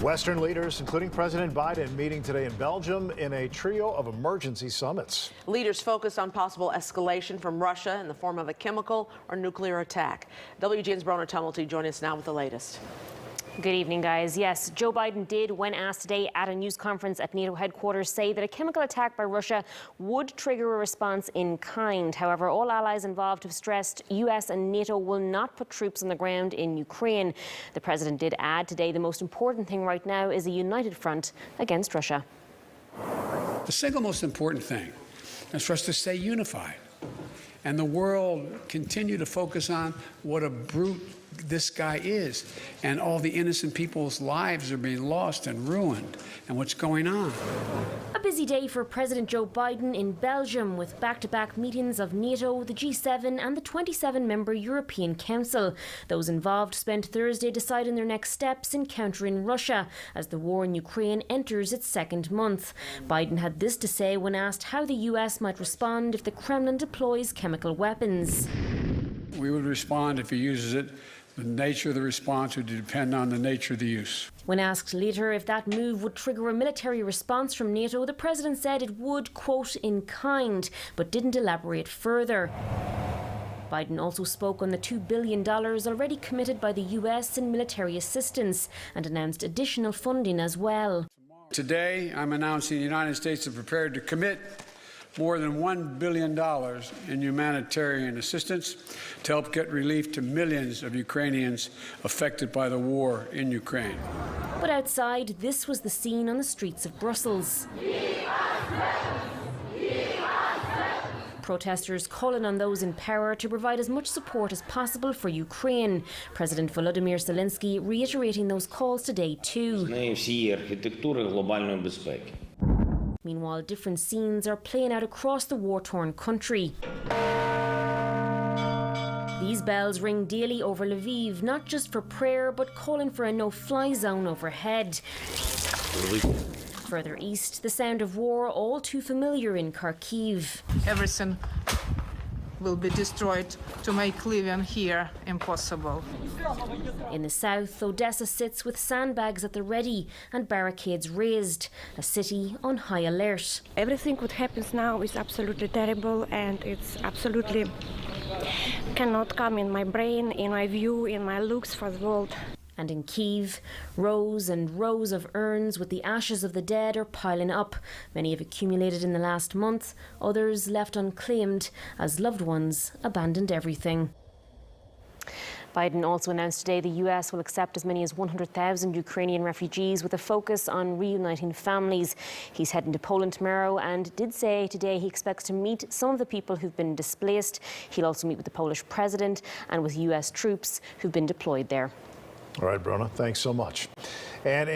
Western leaders, including President Biden, meeting today in Belgium in a trio of emergency summits. Leaders focused on possible escalation from Russia in the form of a chemical or nuclear attack. WGN's Bronagh Tumulty joining us now with the latest. Good evening, guys. Yes, Joe Biden did, when asked today at a news conference at NATO headquarters, say that a chemical attack by Russia would trigger a response in kind. However, all allies involved have stressed US and NATO will not put troops on the ground in Ukraine. The president did add today the most important thing right now is a united front against Russia. The single most important thing is for us to stay unified and the world continue to focus on what a brute this guy is, and all the innocent people's lives are being lost and ruined, and what's going on. A busy day for President Joe Biden in Belgium, with back-to-back meetings of NATO, the G7 and the 27-member European Council. Those involved spent Thursday deciding their next steps in countering Russia as the war in Ukraine enters its second month. Biden had this to say when asked how the US might respond if the Kremlin deploys chemical weapons. We would respond if he uses it. The nature of the response would depend on the nature of the use. When asked later if that move would trigger a military response from NATO, the president said it would, quote, in kind, but didn't elaborate further. Biden also spoke on the $2 billion already committed by the US in military assistance and announced additional funding as well. Today, I'm announcing the United States is prepared to commit more than $1 billion in humanitarian assistance to help get relief to millions of Ukrainians affected by the war in Ukraine. But outside, this was the scene on the streets of Brussels. Protesters calling on those in power to provide as much support as possible for Ukraine. President Volodymyr Zelensky reiterating those calls today too. Meanwhile, different scenes are playing out across the war-torn country. These bells ring daily over Lviv, not just for prayer, but calling for a no-fly zone overhead. Further east, the sound of war all too familiar in Kharkiv. Everything will be destroyed to make living here impossible. In the south, Odessa sits with sandbags at the ready and barricades raised, a city on high alert. Everything what happens now is absolutely terrible, and it's absolutely cannot come in my brain, in my view, in my looks for the world. And in Kyiv, rows and rows of urns with the ashes of the dead are piling up. Many have accumulated in the last month, others left unclaimed as loved ones abandoned everything. Biden also announced today the US will accept as many as 100,000 Ukrainian refugees with a focus on reuniting families. He's heading to Poland tomorrow and did say today he expects to meet some of the people who've been displaced. He'll also meet with the Polish president and with US troops who've been deployed there. All right, Bronagh, thanks so much. And